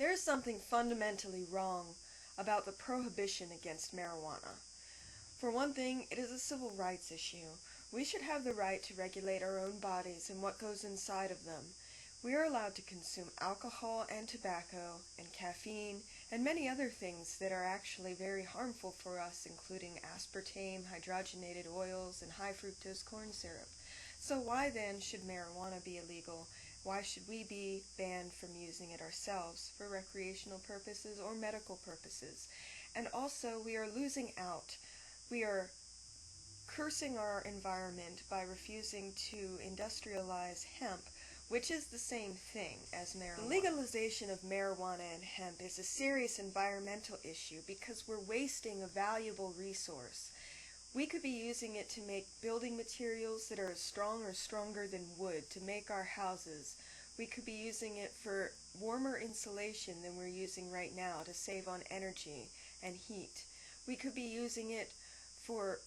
There is something fundamentally wrong about the prohibition against marijuana. For one thing, it is a civil rights issue. We should have the right to regulate our own bodies and what goes inside of them. We are allowed to consume alcohol and tobacco and caffeine and many other things that are actually very harmful for us, including aspartame, hydrogenated oils, and high fructose corn syrup. So why then should marijuana be illegal? Why should we be banned from using it ourselves for recreational purposes or medical purposes? And also, we are losing out. We are cursing our environment by refusing to industrialize hemp, which is the same thing as marijuana. The legalization of marijuana and hemp is a serious environmental issue because we're wasting a valuable resource. We could be using it to make building materials that are as strong or stronger than wood to make our houses. We could be using it for warmer insulation than we're using right now to save on energy and heat. We could be using it for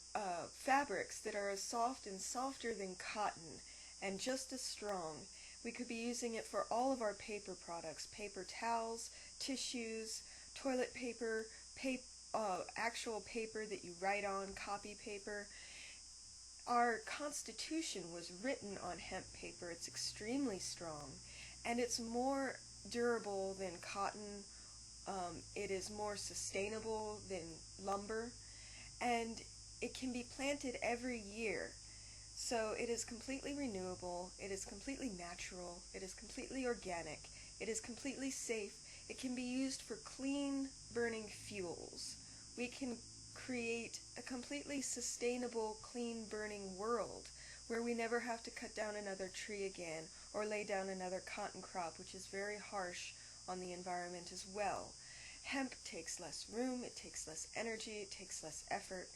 fabrics that are as soft and softer than cotton and just as strong. We could be using it for all of our paper products, paper towels, tissues, toilet paper, actual paper that you write on, copy paper. Our Constitution was written on hemp paper. It's extremely strong, and it's more durable than cotton. It is more sustainable than lumber, and it can be planted every year. So it is completely renewable, it is completely natural, it is completely organic, it is completely safe, it can be used for clean burning fuels. We can create a completely sustainable, clean burning world where we never have to cut down another tree again or lay down another cotton crop, which is very harsh on the environment as well. Hemp takes less room, it takes less energy, it takes less effort.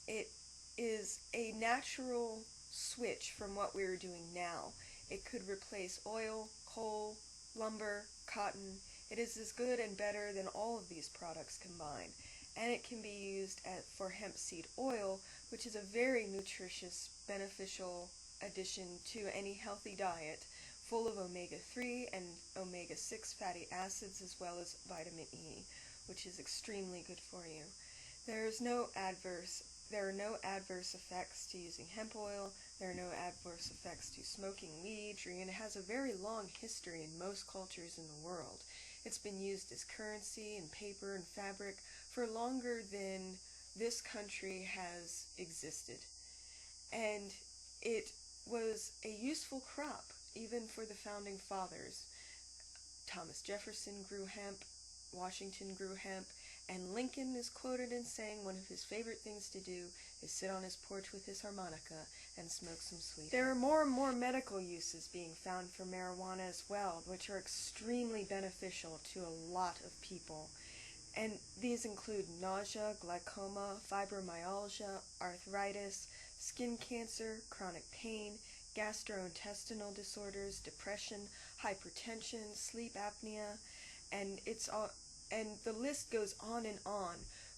It is a natural switch from what we are doing now. It could replace oil, coal, lumber, cotton. It is as good and better than all of these products combined. And it can be used for hemp seed oil, which is a very nutritious, beneficial addition to any healthy diet, full of omega-3 and omega-6 fatty acids, as well as vitamin E, which is extremely good for you. There are no adverse effects to using hemp oil. There are no adverse effects to smoking weed, and it has a very long history in most cultures in the world. It's been used as currency and paper and fabric for longer than this country has existed. And it was a useful crop, even for the founding fathers. Thomas Jefferson grew hemp, Washington grew hemp, and Lincoln is quoted in saying one of his favorite things to do is sit on his porch with his harmonica and smoke some sweet. There are more and more medical uses being found for marijuana as well, which are extremely beneficial to a lot of people. And these include nausea, glaucoma, fibromyalgia, arthritis, skin cancer, chronic pain, gastrointestinal disorders, depression, hypertension, sleep apnea, and the list goes on and on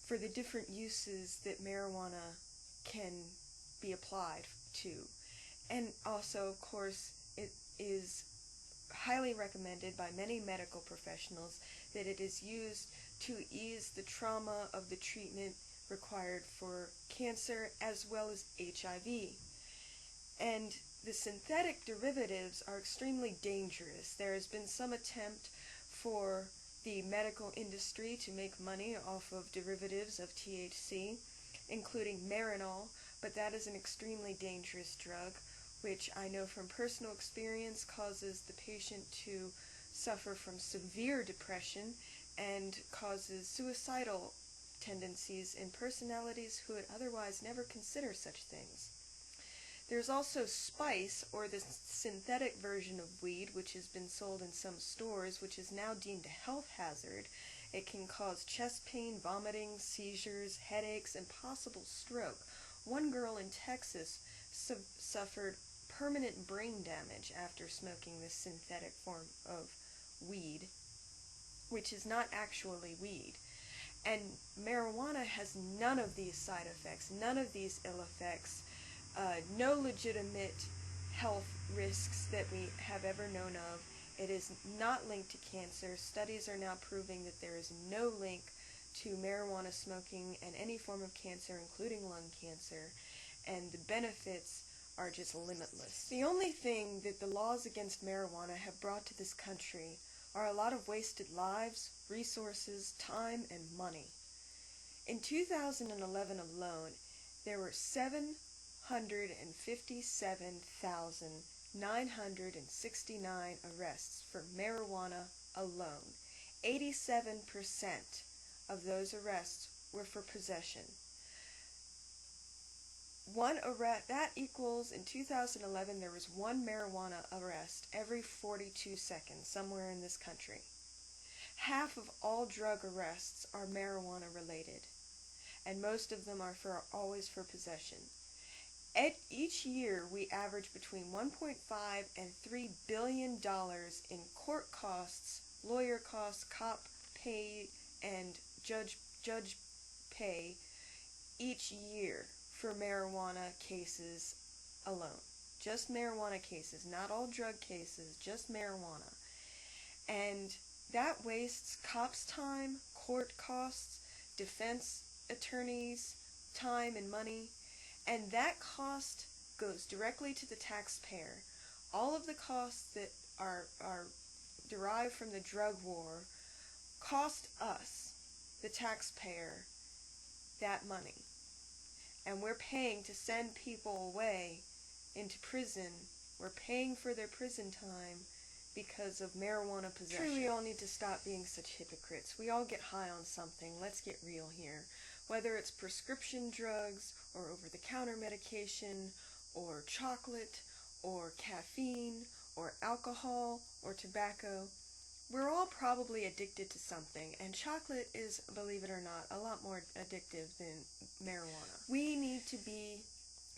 for the different uses that marijuana can be applied to. And also, of course, it is highly recommended by many medical professionals that it is used to ease the trauma of the treatment required for cancer as well as HIV. And the synthetic derivatives are extremely dangerous. There has been some attempt for the medical industry to make money off of derivatives of THC, including Marinol, but that is an extremely dangerous drug, which I know from personal experience causes the patient to suffer from severe depression and causes suicidal tendencies in personalities who would otherwise never consider such things. There's also spice, or the synthetic version of weed, which has been sold in some stores, which is now deemed a health hazard. It can cause chest pain, vomiting, seizures, headaches, and possible stroke. One girl in Texas suffered permanent brain damage after smoking this synthetic form of weed, which is not actually weed. And marijuana has none of these side effects, none of these ill effects, no legitimate health risks that we have ever known of. It is not linked to cancer. Studies are now proving that there is no link to marijuana smoking and any form of cancer, including lung cancer, and the benefits are just limitless. The only thing that the laws against marijuana have brought to this country are a lot of wasted lives, resources, time, and money. In 2011 alone, there were 757,969 arrests for marijuana alone. 87% of those arrests were for possession. One arrest, that equals, in 2011, there was one marijuana arrest every 42 seconds somewhere in this country. Half of all drug arrests are marijuana related, and most of them are always for possession. Each year, we average between $1.5 and $3 billion in court costs, lawyer costs, cop pay, and judge pay each year for marijuana cases alone. Just marijuana cases, not all drug cases, just marijuana. And that wastes cops' time, court costs, defense attorneys' time and money, and that cost goes directly to the taxpayer. All of the costs that are derived from the drug war cost us, the taxpayer, that money. And we're paying to send people away into prison. We're paying for their prison time because of marijuana possession. Truly, we all need to stop being such hypocrites. We all get high on something. Let's get real here. Whether it's prescription drugs, or over-the-counter medication, or chocolate, or caffeine, or alcohol, or tobacco, we're all probably addicted to something, and chocolate is, believe it or not, a lot more addictive than marijuana. We need to be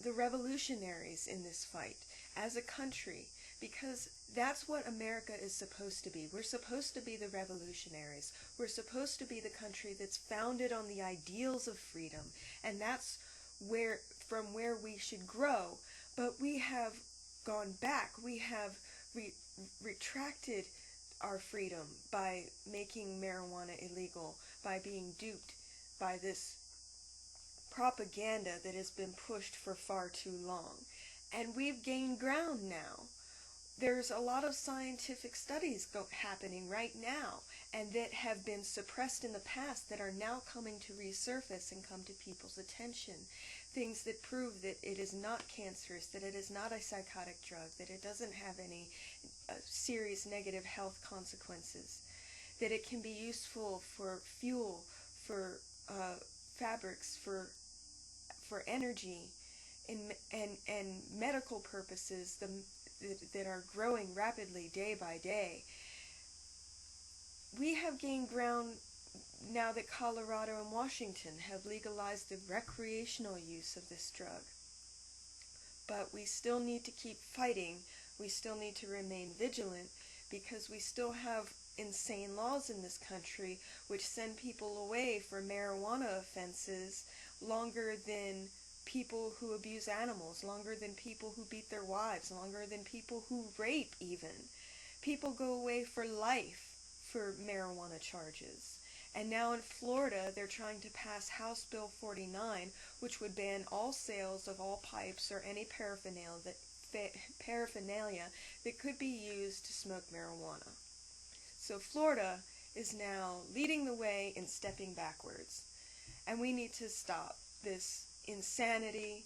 the revolutionaries in this fight as a country, because that's what America is supposed to be. We're supposed to be the revolutionaries. We're supposed to be the country that's founded on the ideals of freedom, and that's from where we should grow. But we have gone back. We have retracted our freedom by making marijuana illegal, by being duped by this propaganda that has been pushed for far too long. And we've gained ground now. There's a lot of scientific studies happening right now, and that have been suppressed in the past that are now coming to resurface and come to people's attention. Things that prove that it is not cancerous, that it is not a psychotic drug, that it doesn't have any serious negative health consequences, that it can be useful for fuel, for fabrics, for energy, and medical purposes that are growing rapidly day by day. We have gained ground now that Colorado and Washington have legalized the recreational use of this drug. But we still need to keep fighting. We still need to remain vigilant, because we still have insane laws in this country which send people away for marijuana offenses longer than people who abuse animals, longer than people who beat their wives, longer than people who rape even. People go away for life for marijuana charges. And now in Florida, they're trying to pass House Bill 49, which would ban all sales of all pipes or any paraphernalia that could be used to smoke marijuana. So Florida is now leading the way in stepping backwards. And we need to stop this insanity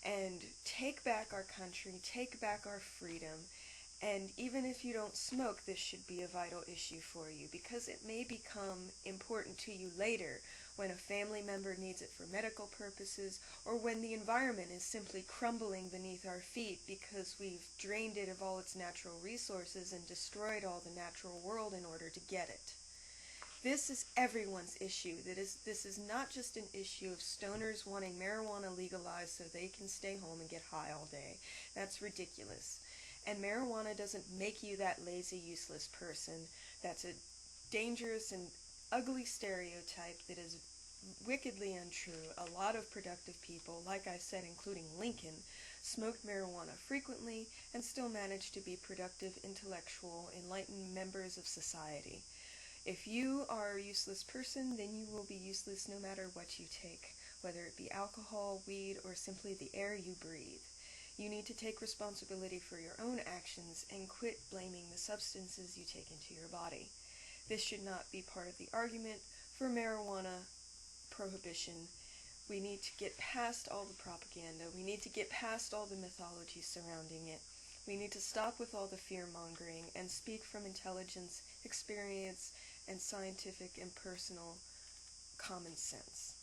and take back our country, take back our freedom. And even if you don't smoke, this should be a vital issue for you, because it may become important to you later when a family member needs it for medical purposes, or when the environment is simply crumbling beneath our feet because we've drained it of all its natural resources and destroyed all the natural world in order to get it. This is everyone's issue. This is not just an issue of stoners wanting marijuana legalized so they can stay home and get high all day. That's ridiculous. And marijuana doesn't make you that lazy, useless person. That's a dangerous and ugly stereotype that is wickedly untrue. A lot of productive people, like I said, including Lincoln, smoked marijuana frequently, and still managed to be productive, intellectual, enlightened members of society. If you are a useless person, then you will be useless no matter what you take, whether it be alcohol, weed, or simply the air you breathe. You need to take responsibility for your own actions and quit blaming the substances you take into your body. This should not be part of the argument for marijuana prohibition. We need to get past all the propaganda. We need to get past all the mythology surrounding it. We need to stop with all the fear-mongering and speak from intelligence, experience, and scientific and personal common sense.